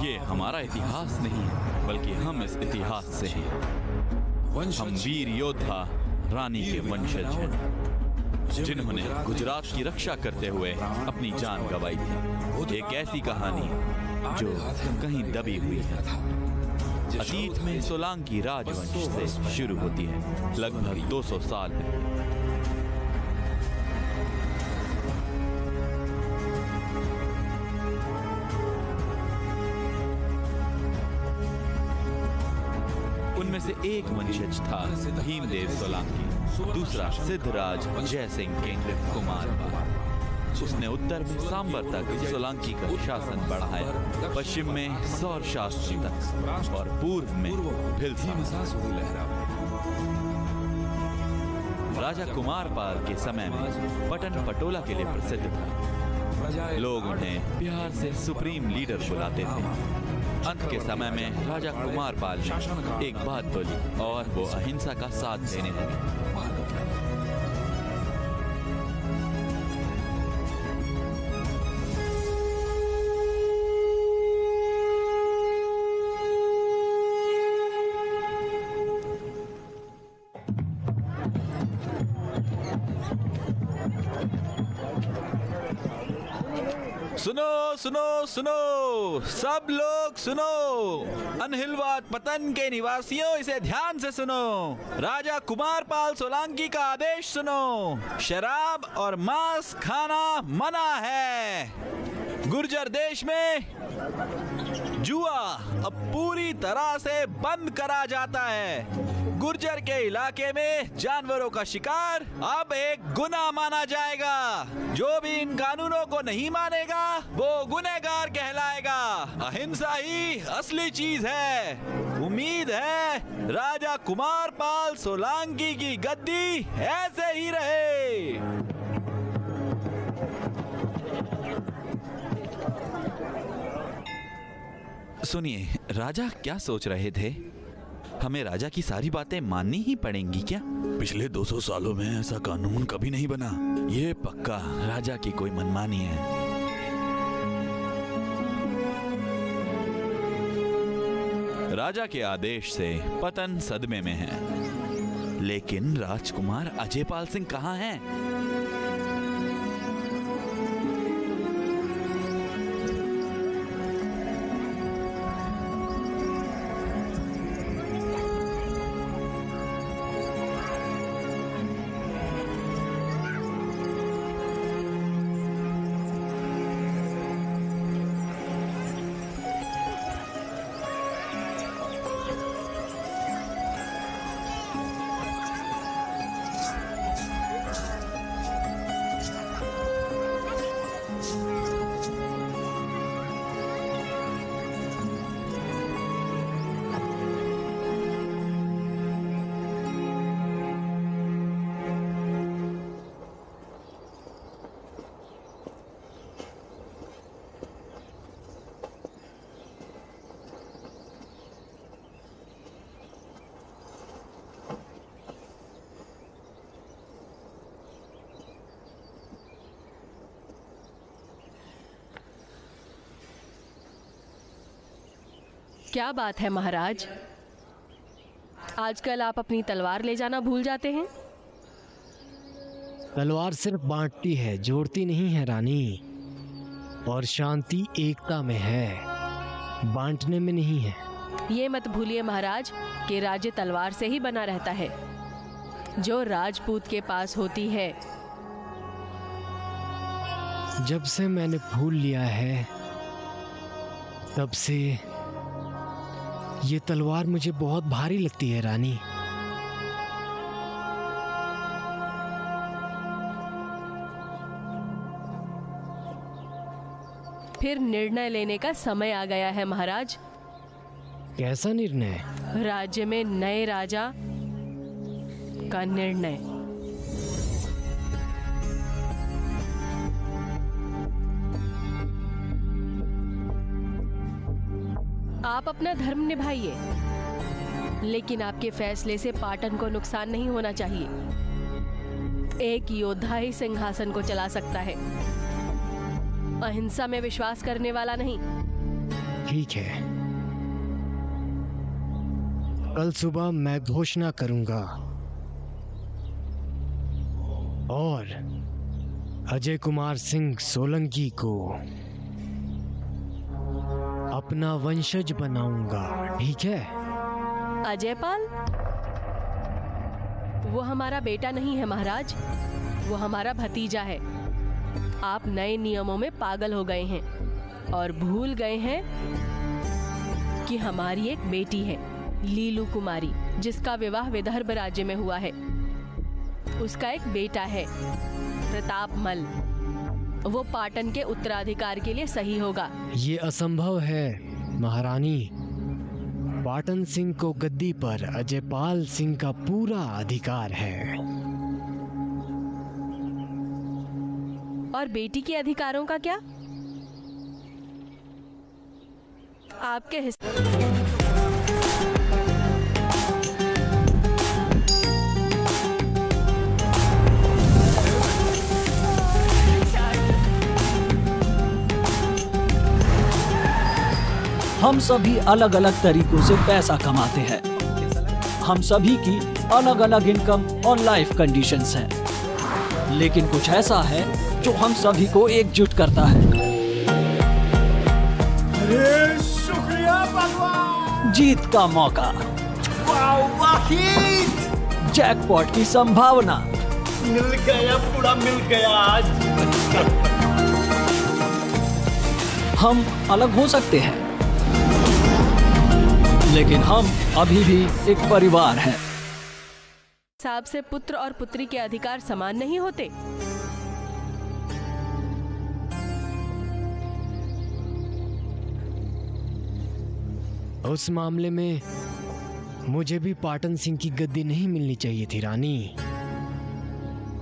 ये हमारा इतिहास नहीं है, बल्कि हम इस इतिहास से हैं। हम वीर योद्धा रानी के वंशज हैं, जिन्होंने गुजरात की रक्षा करते हुए अपनी जान गंवाई थी। एक ऐसी कहानी जो कहीं दबी हुई है। अतीत में सोलांकी राजवंश से शुरू होती है, लगभग 200 साल में। उनमें से एक वंशज था भीमदेव सोलंकी, दूसरा सिद्धराज जयसिंह किंग कुमारपाल। उसने उत्तर में सांबर तक सोलंकी का शासन बढ़ाया, पश्चिम में सौर शास्त्री तक और पूर्व में भिलसा। राजा कुमारपाल के समय में पटन पटोला के लिए प्रसिद्ध था। लोग उन्हें प्यार से सुप्रीम लीडर बुलाते थे। अंत के समय में राजा कुमारपाल ने एक बात बोली और वो अहिंसा का साथ देने लगे। सुनो सुनो सुनो, सब लोग सुनो। अनहिलवाड़ पतन के निवासियों, इसे ध्यान से सुनो। राजा कुमारपाल सोलंकी का आदेश सुनो। शराब और मांस खाना मना है। गुर्जर देश में जुआ अब पूरी तरह से बंद करा जाता है। गुर्जर के इलाके में जानवरों का शिकार अब एक गुनाह माना जाएगा। जो भी इन कानूनों को नहीं मानेगा वो गुनहगार कहलाएगा। अहिंसा ही असली चीज है। उम्मीद है राजा कुमारपाल सोलंकी की गद्दी ऐसे ही रहे। सुनिए, राजा क्या सोच रहे थे? हमें राजा की सारी बातें माननी ही पड़ेंगी क्या? पिछले 200 सालों में ऐसा कानून कभी नहीं बना। ये पक्का राजा की कोई मनमानी है। राजा के आदेश से पतन सदमे में है, लेकिन राजकुमार अजयपाल सिंह कहाँ हैं? क्या बात है महाराज, आजकल आप अपनी तलवार ले जाना भूल जाते हैं। तलवार सिर्फ बांटती है, जोड़ती नहीं है रानी। और शांति एकता में है, बांटने में नहीं है। ये मत भूलिए महाराज कि राज्य तलवार से ही बना रहता है, जो राजपूत के पास होती है। जब से मैंने भूल लिया है, तब से ये तलवार मुझे बहुत भारी लगती है रानी। फिर निर्णय लेने का समय आ गया है महाराज। कैसा निर्णय? राज्य में नए राजा का निर्णय। आप अपना धर्म निभाइए, लेकिन आपके फैसले से पाटन को नुकसान नहीं होना चाहिए। एक योद्धा ही सिंहासन को चला सकता है, अहिंसा में विश्वास करने वाला नहीं। ठीक है, कल सुबह मैं घोषणा करूंगा और अजय कुमार सिंह सोलंकी को अपना वंशज बनाऊंगा, ठीक है? अजय पाल? वो हमारा बेटा नहीं है महाराज, वो हमारा भतीजा है। आप नए नियमों में पागल हो गए हैं और भूल गए हैं कि हमारी एक बेटी है, लीलू कुमारी, जिसका विवाह विदर्भ राज्य में हुआ है। उसका एक बेटा है, प्रताप मल। वो पाटन के उत्तराधिकार के लिए सही होगा। ये असंभव है महारानी। पाटन सिंह को गद्दी पर अजयपाल सिंह का पूरा अधिकार है। और बेटी के अधिकारों का क्या? आपके हम सभी अलग अलग तरीकों से पैसा कमाते हैं। हम सभी की अलग अलग इनकम और लाइफ कंडीशंस हैं। लेकिन कुछ ऐसा है जो हम सभी को एकजुट करता है। अरे शुक्रिया भगवान! जीत का मौका, वाहिद! जैकपॉट की संभावना। मिल गया, पूरा मिल गया आज। हम अलग हो सकते हैं, लेकिन हम अभी भी एक परिवार हैं। हिसाब से पुत्र और पुत्री के अधिकार समान नहीं होते। उस मामले में मुझे भी पाटन सिंह की गद्दी नहीं मिलनी चाहिए थी रानी।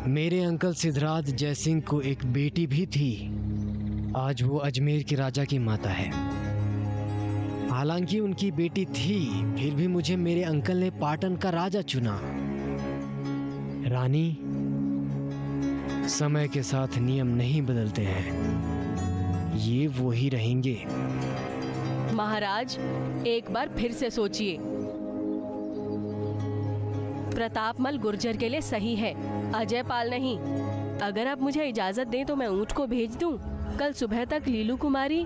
मेरे अंकल सिद्धराज जयसिंह को एक बेटी भी थी। आज वो अजमेर के राजा की माता है। हालांकि उनकी बेटी थी, फिर भी मुझे मेरे अंकल ने पाटन का राजा चुना। रानी, समय के साथ नियम नहीं बदलते हैं, ये वो ही रहेंगे। महाराज, एक बार फिर से सोचिए। प्रतापमल गुर्जर के लिए सही है, अजय पाल नहीं। अगर आप मुझे इजाजत दें तो मैं ऊंट को भेज दूं। कल सुबह तक लीलू कुमारी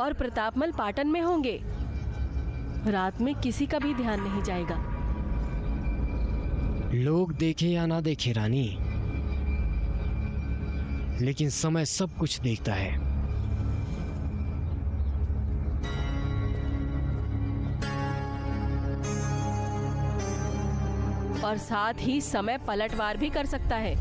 और प्रतापमल पाटन में होंगे। रात में किसी का भी ध्यान नहीं जाएगा। लोग देखे या ना देखे रानी, लेकिन समय सब कुछ देखता है। और साथ ही समय पलटवार भी कर सकता है।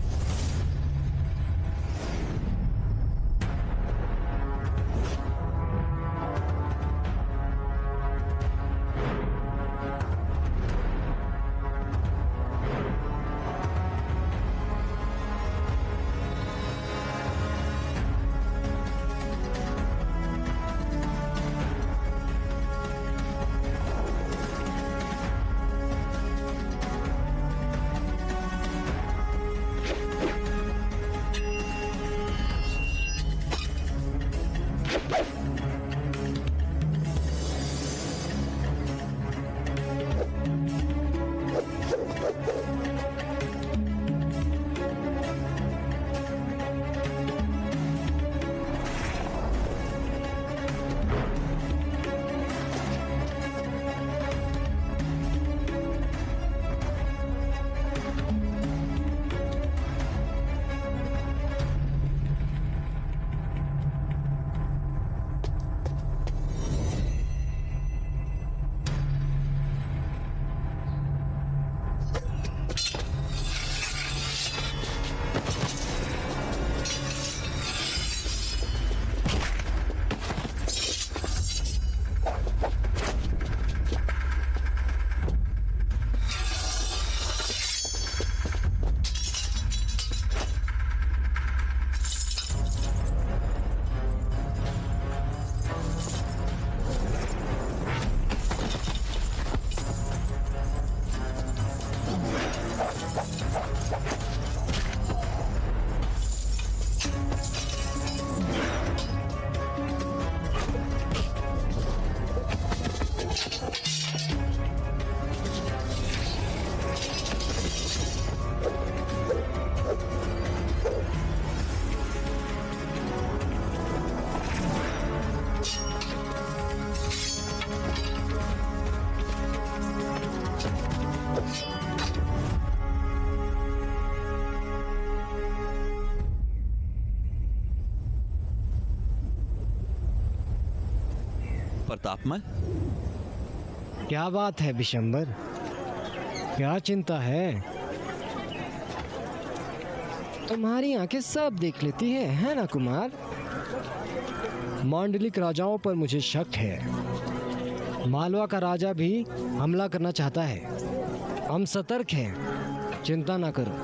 प्रतापमल। क्या बात है बिशंबर, क्या चिंता है? तुम्हारी आंखें सब देख लेती है ना कुमार? मांडलिक राजाओं पर मुझे शक है। मालवा का राजा भी हमला करना चाहता है। हम सतर्क हैं, चिंता ना करो।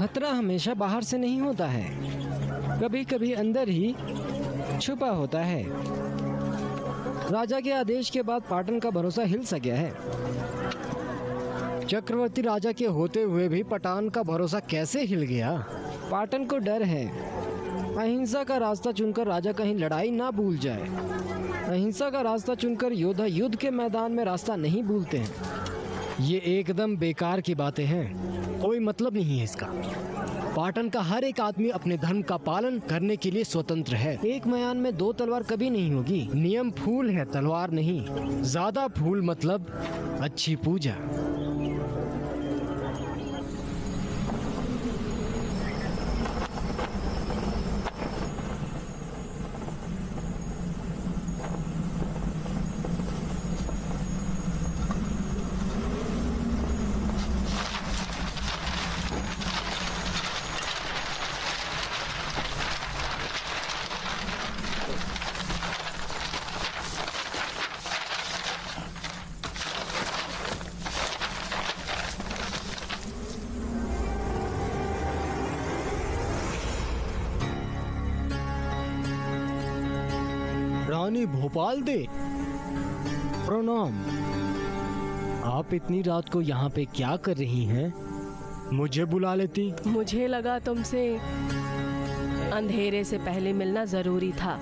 खतरा हमेशा बाहर से नहीं होता है, कभी कभी अंदर ही छुपा होता है। राजा के आदेश के बाद पाटन का भरोसा हिल सा गया है। चक्रवर्ती राजा के होते हुए भी पठान का भरोसा कैसे हिल गया? पाटन को डर है अहिंसा का रास्ता चुनकर राजा कहीं लड़ाई ना भूल जाए। अहिंसा का रास्ता चुनकर योद्धा युद्ध के मैदान में रास्ता नहीं भूलते हैं। ये एकदम बेकार की बातें हैं, कोई मतलब नहीं है इसका। पाटन का हर एक आदमी अपने धर्म का पालन करने के लिए स्वतंत्र है। एक म्यान में दो तलवार कभी नहीं होगी। नियम फूल है, तलवार नहीं। ज्यादा फूल मतलब अच्छी पूजा। रानी भोपाल दे, प्रणाम। आप इतनी रात को यहाँ पे क्या कर रही हैं? मुझे बुला लेती। मुझे लगा तुमसे अंधेरे से पहले मिलना जरूरी था।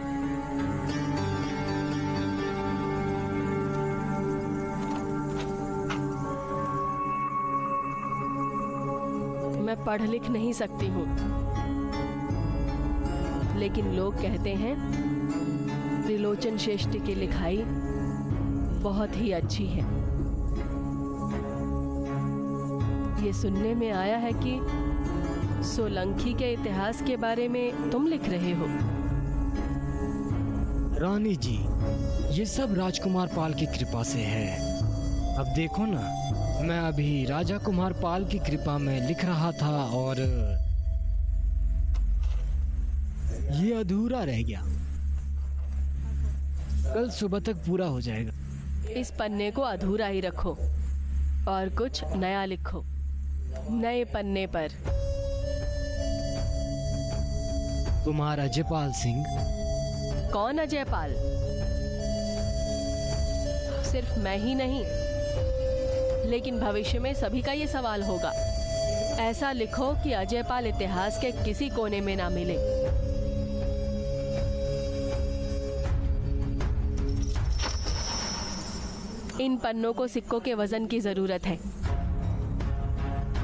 मैं पढ़ लिख नहीं सकती हूँ, लेकिन लोग कहते हैं त्रिलोचन श्रेष्ठ की लिखाई बहुत ही अच्छी है। ये सुनने में आया है कि सोलंकी के इतिहास के बारे में तुम लिख रहे हो। रानी जी, ये सब राजकुमार पाल की कृपा से है। अब देखो ना, मैं अभी राजा कुमार पाल की कृपा में लिख रहा था और ये अधूरा रह गया। कल सुबह तक पूरा हो जाएगा। इस पन्ने को अधूरा ही रखो और कुछ नया लिखो नए पन्ने पर। कुमार अजयपाल सिंह। कौन अजयपाल? सिर्फ मैं ही नहीं, लेकिन भविष्य में सभी का ये सवाल होगा। ऐसा लिखो कि अजयपाल इतिहास के किसी कोने में ना मिले। इन पन्नों को सिक्कों के वजन की जरूरत है।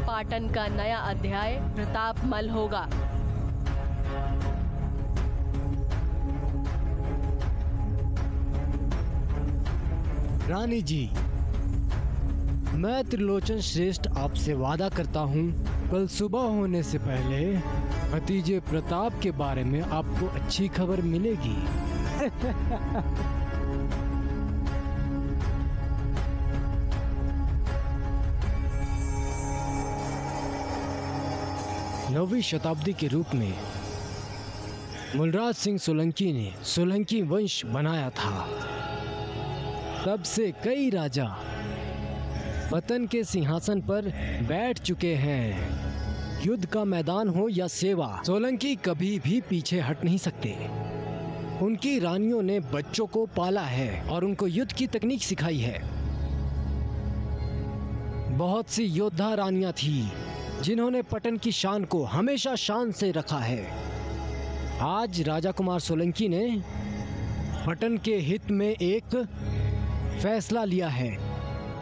पाटन का नया अध्याय प्रतापमल होगा। रानी जी, मैं त्रिलोचन श्रेष्ठ आपसे वादा करता हूँ, कल सुबह होने से पहले भतीजे प्रताप के बारे में आपको अच्छी खबर मिलेगी। नवीं शताब्दी के रूप में मूलराज सिंह सोलंकी ने सोलंकी वंश बनाया था। तब से कई राजा पतन के सिंहासन पर बैठ चुके हैं। युद्ध का मैदान हो या सेवा, सोलंकी कभी भी पीछे हट नहीं सकते। उनकी रानियों ने बच्चों को पाला है और उनको युद्ध की तकनीक सिखाई है। बहुत सी योद्धा रानियां थी जिन्होंने पटन की शान को हमेशा शान से रखा है। आज राजा कुमार सोलंकी ने पटन के हित में एक फैसला लिया है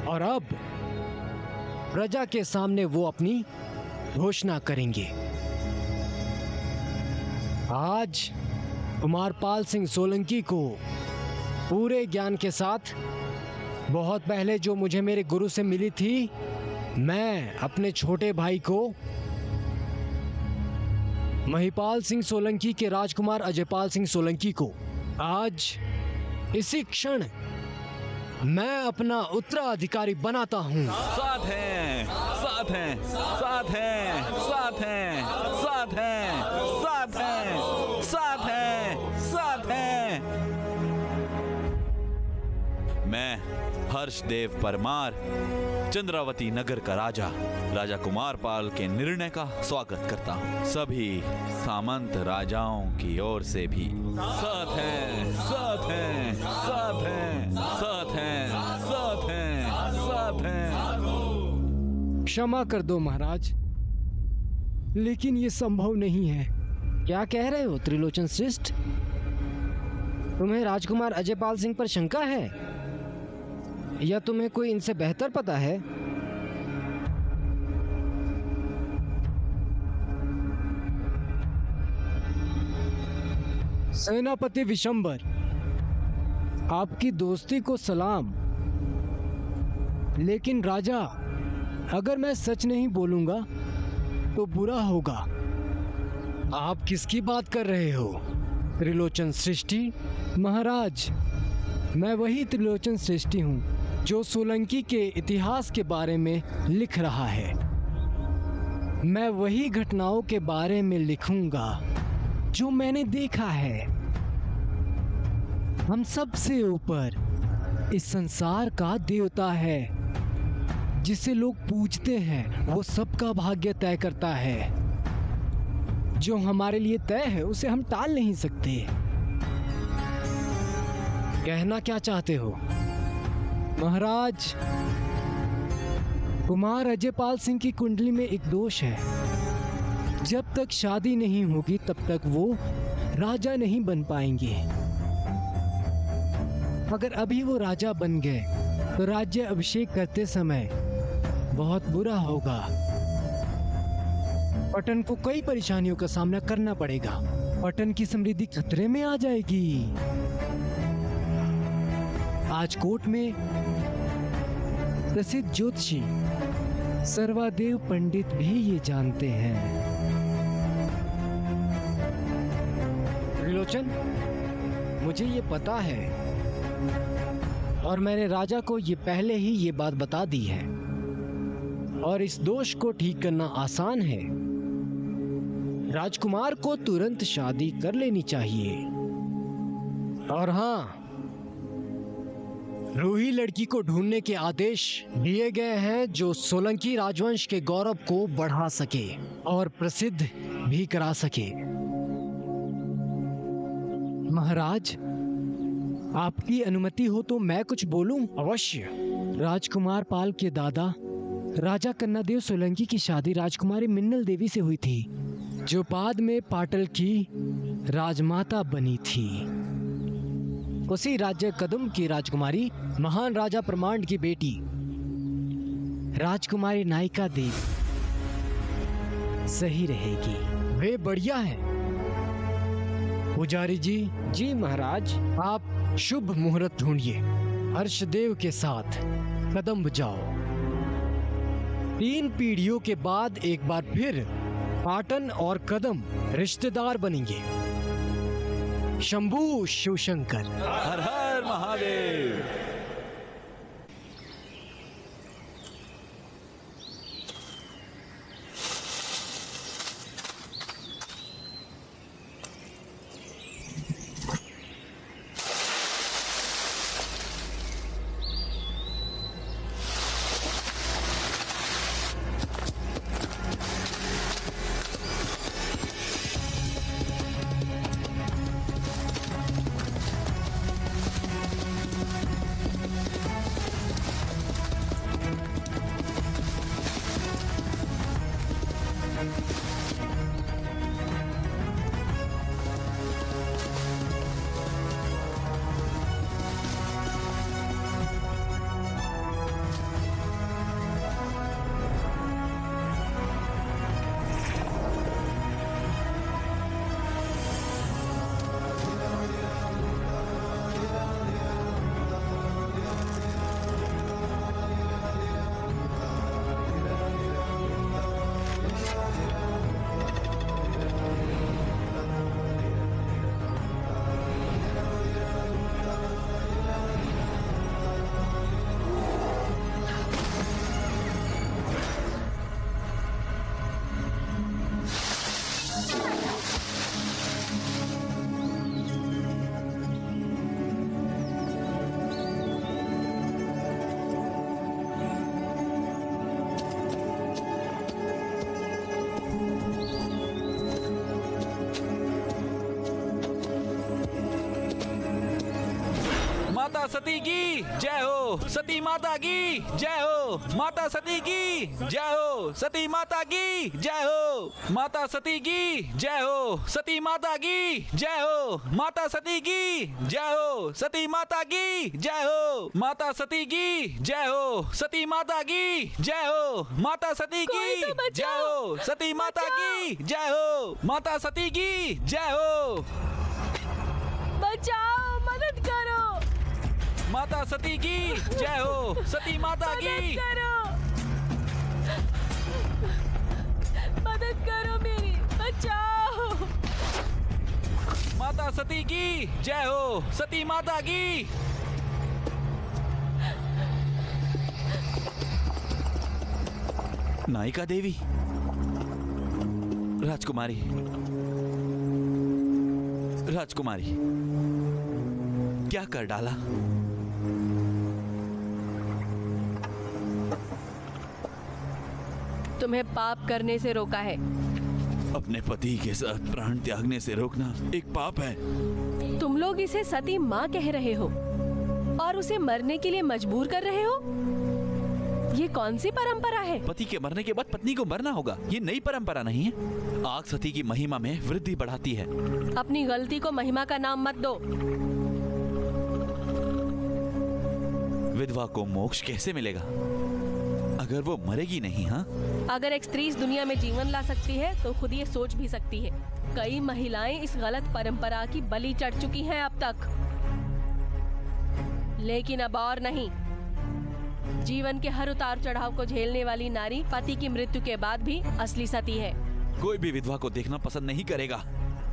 और अब प्रजा के सामने वो अपनी घोषणा करेंगे। आज कुमारपाल सिंह सोलंकी को पूरे ज्ञान के साथ, बहुत पहले जो मुझे मेरे गुरु से मिली थी, मैं अपने छोटे भाई को महिपाल सिंह सोलंकी के राजकुमार अजयपाल सिंह सोलंकी को आज इसी क्षण मैं अपना उत्तराधिकारी बनाता हूँ। साथ हैं, साथ हैं, साथ हैं, साथ हैं, साथ हैं, साथ हैं, साथ हैं, साथ हैं। मैं हर्षदेव परमार, चंद्रावती नगर का राजा, राजा कुमारपाल के निर्णय का स्वागत करता हूँ। सभी सामंत राजाओं की ओर से भी साथ हैं, साथ हैं, साथ हैं, साथ हैं, साथ हैं, साथ हैं। क्षमा कर दो महाराज, लेकिन ये संभव नहीं है। क्या कह रहे हो त्रिलोचन श्रेष्ठ? तुम्हें राजकुमार अजयपाल सिंह पर शंका है या तुम्हें कोई इनसे बेहतर पता है? सेनापति विशंबर, आपकी दोस्ती को सलाम। लेकिन राजा, अगर मैं सच नहीं बोलूंगा तो बुरा होगा। आप किसकी बात कर रहे हो त्रिलोचन सृष्टि? महाराज, मैं वही त्रिलोचन सृष्टि हूँ जो सोलंकी के इतिहास के बारे में लिख रहा है। मैं वही घटनाओं के बारे में लिखूंगा जो मैंने देखा है। हम सबसे ऊपर इस संसार का देवता है जिसे लोग पूजते हैं, वो सबका भाग्य तय करता है। जो हमारे लिए तय है उसे हम टाल नहीं सकते। कहना क्या चाहते हो महाराज? कुमार अजयपाल सिंह की कुंडली में एक दोष है। जब तक शादी नहीं होगी तब तक वो राजा नहीं बन पाएंगे। अगर अभी वो राजा बन गए तो राज्य अभिषेक करते समय बहुत बुरा होगा। पटन को कई परेशानियों का सामना करना पड़ेगा। पटन की समृद्धि खतरे में आ जाएगी। आज कोर्ट में प्रसिद्ध ज्योतिषी सर्वादेव पंडित भी ये जानते हैं। त्रिलोचन, मुझे ये पता है और मैंने राजा को ये पहले ही ये बात बता दी है और इस दोष को ठीक करना आसान है। राजकुमार को तुरंत शादी कर लेनी चाहिए। और हाँ, रूही लड़की को ढूंढने के आदेश दिए गए हैं जो सोलंकी राजवंश के गौरव को बढ़ा सके और प्रसिद्ध भी करा सके। महाराज, आपकी अनुमति हो तो मैं कुछ बोलूं? अवश्य। राजकुमार पाल के दादा राजा कन्नादेव सोलंकी की शादी राजकुमारी मिन्नल देवी से हुई थी, जो बाद में पाटल की राजमाता बनी थी। उसी राज्य कदम की राजकुमारी महान राजा प्रमांड की बेटी राजकुमारी नायिका देवी सही रहेगी। वे बढ़िया हैं। पुजारी जी। जी महाराज। आप शुभ मुहूर्त ढूंढिए। हर्षदेव के साथ कदम जाओ। 3 पीढ़ियों के बाद एक बार फिर पाटन और कदम रिश्तेदार बनेंगे। शंभू शिवशंकर। हर हर महादेव। सती की जय हो, सती माता की जय हो, माता सती की जय हो, सती माता की जय हो, माता सती की जय हो, सती माता की जय हो, माता सती की जय हो, सती माता की जय हो, माता सती की जय हो, सती माता की जय हो, माता सती कोई की तो जय बचाओ! हो, सती माता की जय हो, माता सती की जय हो, बचाओ, मदद करो, माता सती की जय हो, सती माता मदद की करो, मदद करो मेरी, बचाओ। माता सती की जय हो, सती माता की। नायिका देवी, राजकुमारी, राजकुमारी, क्या कर डाला? तुम्हें पाप करने से रोका है। अपने पति के साथ प्राण त्यागने से रोकना एक पाप है। तुम लोग इसे सती माँ कह रहे हो और उसे मरने के लिए मजबूर कर रहे हो। ये कौन सी परंपरा है? पति के मरने के बाद पत्नी को मरना होगा, ये नई परंपरा नहीं है। आग सती की महिमा में वृद्धि बढ़ाती है। अपनी गलती को महिमा का नाम मत दो। विधवा को मोक्ष कैसे मिलेगा अगर वो मरेगी नहीं? हाँ, अगर एक स्त्री इस दुनिया में जीवन ला सकती है तो खुद ये सोच भी सकती है। कई महिलाएं इस गलत परंपरा की बलि चढ़ चुकी हैं अब तक, लेकिन अब और नहीं। जीवन के हर उतार चढ़ाव को झेलने वाली नारी पति की मृत्यु के बाद भी असली सती है। कोई भी विधवा को देखना पसंद नहीं करेगा।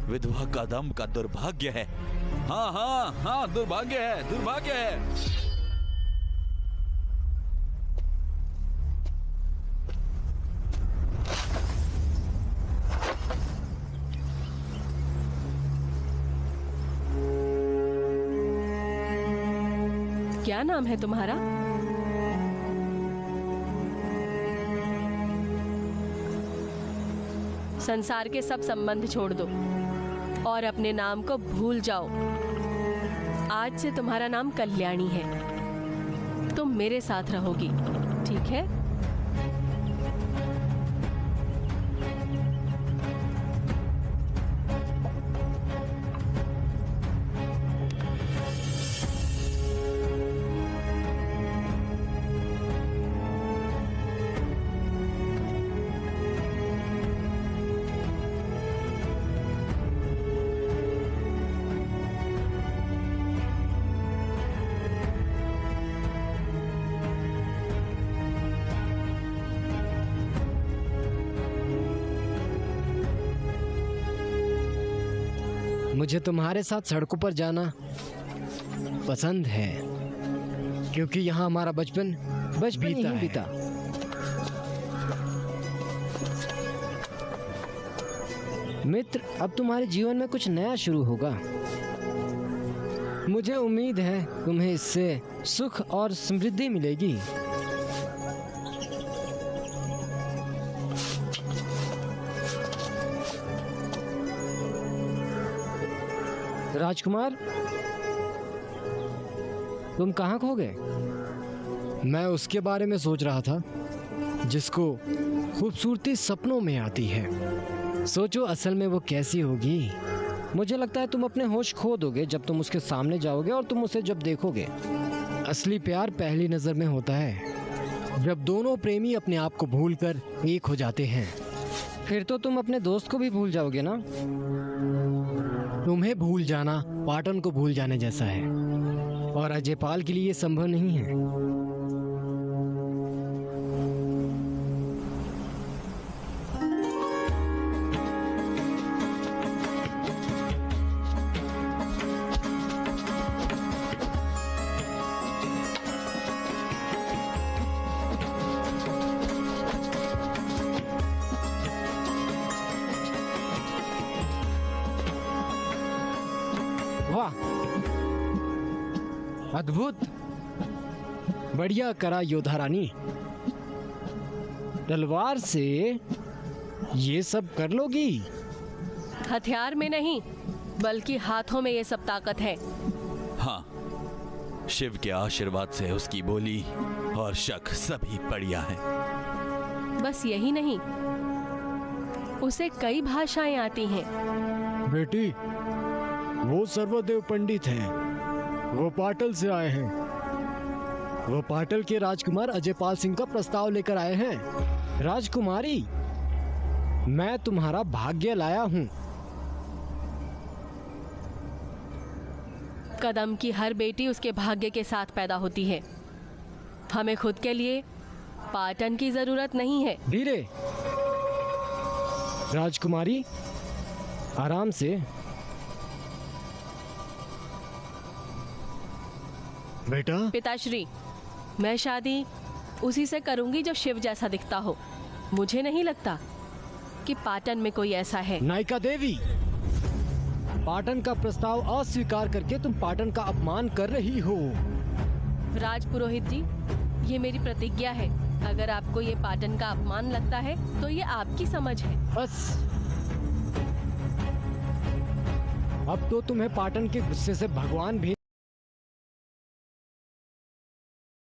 विधवा का दम का दुर्भाग्य है। हाँ हाँ हाँ, दुर्भाग्य है, दुर्भाग्य है। क्या नाम है तुम्हारा? संसार के सब संबंध छोड़ दो और अपने नाम को भूल जाओ। आज से तुम्हारा नाम कल्याणी है। तुम मेरे साथ रहोगी, ठीक है? मुझे तुम्हारे साथ सड़कों पर जाना पसंद है, क्योंकि यहाँ हमारा बचपन बीता। मित्र, अब तुम्हारे जीवन में कुछ नया शुरू होगा। मुझे उम्मीद है तुम्हें इससे सुख और समृद्धि मिलेगी। राजकुमार, तुम कहाँ खो गए? मैं उसके बारे में सोच रहा था जिसको खूबसूरती सपनों में आती है। सोचो असल में वो कैसी होगी। मुझे लगता है तुम अपने होश खो दोगे जब तुम उसके सामने जाओगे और तुम उसे जब देखोगे। असली प्यार पहली नजर में होता है, जब दोनों प्रेमी अपने आप को भूलकर एक हो जाते हैं। फिर तो तुम अपने दोस्त को भी भूल जाओगे ना। तुम्हें भूल जाना पाटन को भूल जाने जैसा है, और अजयपाल के लिए ये संभव नहीं है। वाह, अद्भुत, बढ़िया करा योद्धा रानी। तलवार से ये सब कर लोगी? हथियार में नहीं, बल्कि हाथों में ये सब ताकत है। हाँ, शिव के आशीर्वाद से उसकी बोली और शक सभी बढ़िया हैं। बस यही नहीं, उसे कई भाषाएं आती हैं। बेटी, वो सर्वदेव पंडित हैं। वो पाटल से आए हैं। वो पाटल के राजकुमार अजयपाल सिंह का प्रस्ताव लेकर आए हैं। राजकुमारी, मैं तुम्हारा भाग्य लाया हूँ। कदम की हर बेटी उसके भाग्य के साथ पैदा होती है। हमें खुद के लिए पाटन की जरूरत नहीं है। धीरे। राजकुमारी, आराम से। बेटा, पिताश्री, मैं शादी उसी से करूंगी जो शिव जैसा दिखता हो। मुझे नहीं लगता कि पाटन में कोई ऐसा है। नायिका देवी, पाटन का प्रस्ताव अस्वीकार करके तुम पाटन का अपमान कर रही हो। राजपुरोहित जी, ये मेरी प्रतिज्ञा है। अगर आपको ये पाटन का अपमान लगता है तो ये आपकी समझ है। बस, अब तो तुम्हें पाटन के गुस्से से भगवान भी